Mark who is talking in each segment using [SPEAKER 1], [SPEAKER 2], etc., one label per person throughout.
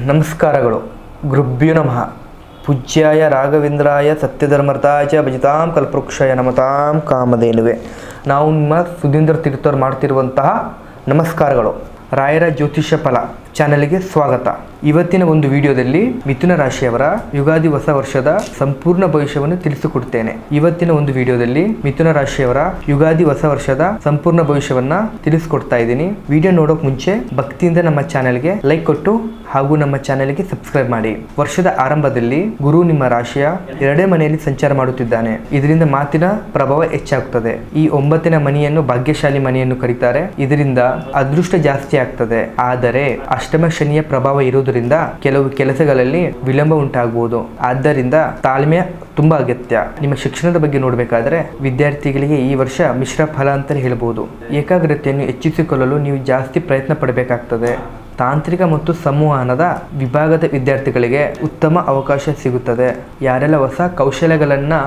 [SPEAKER 1] ನಮಸ್ಕಾರಗಳು. ಗುರುಭ್ಯೋ ನಮಃ. ಪೂಜ್ಯಾಯ ರಾಘವೇಂದ್ರಾಯ ಸತ್ಯಧರ್ಮರ್ಥಾಯ ಚ ಭಜತಾಂ ಕಲ್ಪವೃಕ್ಷಾಯ ನಮತಾಂ ಕಾಮಧೇನುವೆ. ನಾವು ನಿಮ್ಮ ಸುಧೀಂದ್ರ ತೀರ್ಥರು ಮಾಡ್ತಿರುವಂತಹ ನಮಸ್ಕಾರಗಳು. ರಾಯರ ಜ್ಯೋತಿಷ್ಯ ಫಲ ಚಾನಲ್ಗೆ ಸ್ವಾಗತ. ಇವತ್ತಿನ ಒಂದು ವಿಡಿಯೋದಲ್ಲಿ ಮಿಥುನ ರಾಶಿಯವರ ಯುಗಾದಿ ಹೊಸ ವರ್ಷದ ಸಂಪೂರ್ಣ ಭವಿಷ್ಯವನ್ನು ತಿಳಿಸಿಕೊಡ್ತೇನೆ. ಇವತ್ತಿನ ಒಂದು ವಿಡಿಯೋದಲ್ಲಿ ಮಿಥುನ ರಾಶಿಯವರ ಯುಗಾದಿ ಹೊಸ ವರ್ಷದ ಸಂಪೂರ್ಣ ಭವಿಷ್ಯವನ್ನ ತಿಳಿಸಿಕೊಡ್ತಾ ಇದ್ದೀನಿ. ವಿಡಿಯೋ ನೋಡೋಕ್ ಮುಂಚೆ ಭಕ್ತಿಯಿಂದ ನಮ್ಮ ಚಾನೆಲ್ಗೆ ಲೈಕ್ ಕೊಟ್ಟು ಹಾಗೂ ನಮ್ಮ ಚಾನೆಲ್ಗೆ ಸಬ್ಸ್ಕ್ರೈಬ್ ಮಾಡಿ. ವರ್ಷದ ಆರಂಭದಲ್ಲಿ ಗುರು ನಿಮ್ಮ ರಾಶಿಯ 2ನೇ ಮನೆಯಲ್ಲಿ ಸಂಚಾರ ಮಾಡುತ್ತಿದ್ದಾನೆ. ಇದರಿಂದ ಮಾತಿನ ಪ್ರಭಾವ ಹೆಚ್ಚಾಗುತ್ತದೆ. ಈ 9ನೇ ಮನೆಯನ್ನು ಭಾಗ್ಯಶಾಲಿ ಮನೆಯನ್ನು ಕರೀತಾರೆ. ಇದರಿಂದ ಅದೃಷ್ಟ ಜಾಸ್ತಿ ಆಗ್ತದೆ. ಆದರೆ ಅಷ್ಟಮ ಶನಿಯ ಪ್ರಭಾವ ಇರುವುದರಿಂದ ಕೆಲವು ಕೆಲಸಗಳಲ್ಲಿ ವಿಳಂಬ ಉಂಟಾಗಬಹುದು. ಆದ್ದರಿಂದ ತಾಳ್ಮೆ ತುಂಬಾ ಅಗತ್ಯ. ನಿಮ್ಮ ಶಿಕ್ಷಣದ ಬಗ್ಗೆ ನೋಡಬೇಕಾದ್ರೆ ವಿದ್ಯಾರ್ಥಿಗಳಿಗೆ ಈ ವರ್ಷ ಮಿಶ್ರ ಫಲ ಅಂತ ಹೇಳ್ಬೋದು. ಏಕಾಗ್ರತೆಯನ್ನು ಹೆಚ್ಚಿಸಿಕೊಳ್ಳಲು ನೀವು ಜಾಸ್ತಿ ಪ್ರಯತ್ನ ಪಡಬೇಕಾಗ್ತದೆ. ತಾಂತ್ರಿಕ ಮತ್ತು ಸಂವಹನದ ವಿಭಾಗದ ವಿದ್ಯಾರ್ಥಿಗಳಿಗೆ ಉತ್ತಮ ಅವಕಾಶ ಸಿಗುತ್ತದೆ. ಯಾರೆಲ್ಲ ಹೊಸ ಕೌಶಲ್ಯಗಳನ್ನು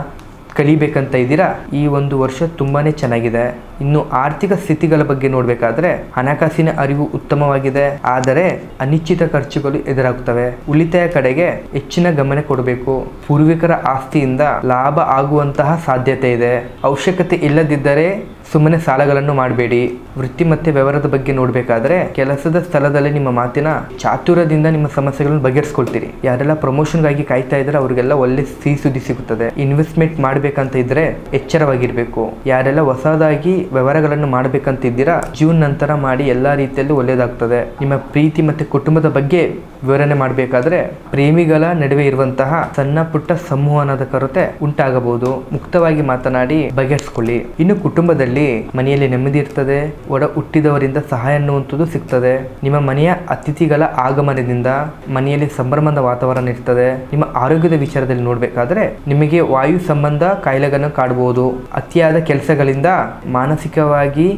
[SPEAKER 1] ಕಲಿಬೇಕಂತ ಇದ್ದೀರಾ, ಈ ಒಂದು ವರ್ಷ ತುಂಬಾನೇ ಚೆನ್ನಾಗಿದೆ. ಇನ್ನು ಆರ್ಥಿಕ ಸ್ಥಿತಿಗಳ ಬಗ್ಗೆ ನೋಡಬೇಕಾದ್ರೆ ಹಣಕಾಸಿನ ಅರಿವು ಉತ್ತಮವಾಗಿದೆ. ಆದರೆ ಅನಿಶ್ಚಿತ ಖರ್ಚುಗಳು ಎದುರಾಗುತ್ತವೆ. ಉಳಿತಾಯ ಕಡೆಗೆ ಹೆಚ್ಚಿನ ಗಮನ ಕೊಡಬೇಕು. ಪೂರ್ವಿಕರ ಆಸ್ತಿಯಿಂದ ಲಾಭ ಆಗುವಂತಹ ಸಾಧ್ಯತೆ ಇದೆ. ಅವಶ್ಯಕತೆ ಇಲ್ಲದಿದ್ದರೆ ಸುಮ್ಮನೆ ಸಾಲಗಳನ್ನು ಮಾಡಬೇಡಿ. ವೃತ್ತಿ ಮತ್ತೆ ವ್ಯವಹಾರದ ಬಗ್ಗೆ ನೋಡಬೇಕಾದ್ರೆ ಕೆಲಸದ ಸ್ಥಳದಲ್ಲಿ ನಿಮ್ಮ ಮಾತಿನ ಚಾತುರ್ಯದಿಂದ ನಿಮ್ಮ ಸಮಸ್ಯೆಗಳನ್ನು ಬಗೆಹರಿಸ್ಕೊಳ್ತೀರಿ. ಯಾರೆಲ್ಲ ಪ್ರಮೋಷನ್ಗಾಗಿ ಕಾಯ್ತಾ ಇದ್ರೆ ಅವರಿಗೆಲ್ಲ ಒಳ್ಳೆ ಸಿಹಿ ಸುದ್ದಿ ಸಿಗುತ್ತದೆ. ಇನ್ವೆಸ್ಟ್ಮೆಂಟ್ ಮಾಡಬೇಕಂತ ಇದ್ರೆ ಎಚ್ಚರವಾಗಿರ್ಬೇಕು. ಯಾರೆಲ್ಲ ಹೊಸದಾಗಿ ವ್ಯವಹಾರಗಳನ್ನು ಮಾಡಬೇಕಂತ ಇದ್ದೀರಾ, ಜೂನ್ ನಂತರ ಮಾಡಿ. ಎಲ್ಲಾ ರೀತಿಯಲ್ಲೂ ಒಳ್ಳೆಯದಾಗ್ತದೆ. ನಿಮ್ಮ ಪ್ರೀತಿ ಮತ್ತೆ ಕುಟುಂಬದ ಬಗ್ಗೆ ವಿವರಣೆ ಮಾಡಬೇಕಾದ್ರೆ ಪ್ರೇಮಿಗಳ ನಡುವೆ ಇರುವಂತಹ ಸಣ್ಣ ಪುಟ್ಟ ಸಂವಹನದ ಕೊರತೆ ಉಂಟಾಗಬಹುದು. ಮುಕ್ತವಾಗಿ ಮಾತನಾಡಿ ಬಗೆಹರಿಸಿಕೊಳ್ಳಿ. ಇನ್ನು ಕುಟುಂಬದಲ್ಲಿ ಮನೆಯಲ್ಲಿ ನೆಮ್ಮದಿ ಇರ್ತದೆ. ಒಡ ಹುಟ್ಟಿದವರಿಂದ ಸಹಾಯ ಅನ್ನುವಂಥದ್ದು ಸಿಗ್ತದೆ. ನಿಮ್ಮ ಮನೆಯ ಅತಿಥಿಗಳ ಆಗಮನದಿಂದ ಮನೆಯಲ್ಲಿ ಸಂಭ್ರಮದ ವಾತಾವರಣ ಇರ್ತದೆ. ನಿಮ್ಮ ಆರೋಗ್ಯದ ವಿಚಾರದಲ್ಲಿ ನೋಡಬೇಕಾದ್ರೆ ನಿಮಗೆ ವಾಯು ಸಂಬಂಧ ಕಾಯಿಲೆಗಳನ್ನು ಕಾಡಬಹುದು. ಅತಿಯಾದ ಕೆಲಸಗಳಿಂದ ಮಾನಸಿಕವಾಗಿ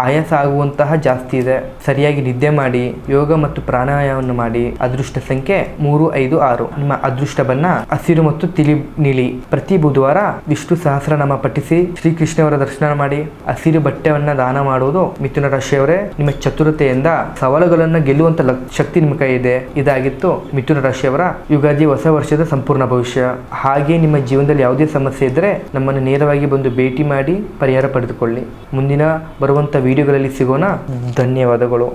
[SPEAKER 1] ಆಯಾಸ ಆಗುವಂತಹ ಜಾಸ್ತಿ ಇದೆ. ಸರಿಯಾಗಿ ನಿದ್ದೆ ಮಾಡಿ, ಯೋಗ ಮತ್ತು ಪ್ರಾಣಾಯಾಮವನ್ನು ಮಾಡಿ. ಅದೃಷ್ಟ ಸಂಖ್ಯೆ 3, 5, 6. ನಿಮ್ಮ ಅದೃಷ್ಟ ಬಣ್ಣ ಹಸಿರು ಮತ್ತು ತಿಳಿ ನೀಲಿ. ಪ್ರತಿ ಬುಧವಾರ ವಿಷ್ಣು ಸಹಸ್ರನಾಮ ಪಠಿಸಿ ಶ್ರೀಕೃಷ್ಣವರ ದರ್ಶನ ಮಾಡಿ. ಹಸಿರು ಬಟ್ಟೆಯನ್ನ ದಾನ ಮಾಡುವುದು. ಮಿಥುನ ರಾಶಿಯವರೇ, ನಿಮ್ಮ ಚತುರತೆಯಿಂದ ಸವಾಲುಗಳನ್ನು ಗೆಲ್ಲುವಂತ ಶಕ್ತಿ ನಿಮ್ಮ ಕೈ ಇದೆ. ಇದಾಗಿತ್ತು ಮಿಥುನ ರಾಶಿಯವರ ಯುಗಾದಿ ಹೊಸ ವರ್ಷದ ಸಂಪೂರ್ಣ ಭವಿಷ್ಯ. ಹಾಗೆ ನಿಮ್ಮ ಜೀವನದಲ್ಲಿ ಯಾವುದೇ ಸಮಸ್ಯೆ ಇದ್ದರೆ ನಮ್ಮನ್ನು ನೇರವಾಗಿ ಬಂದು ಭೇಟಿ ಮಾಡಿ ಪರಿಹಾರ ಪಡೆದುಕೊಳ್ಳಿ. ಮುಂದಿನ ಬರುವಂತ ವಿಡಿಯೋಗಳಲ್ಲಿ ಸಿಗೋಣ. ಧನ್ಯವಾದಗಳು.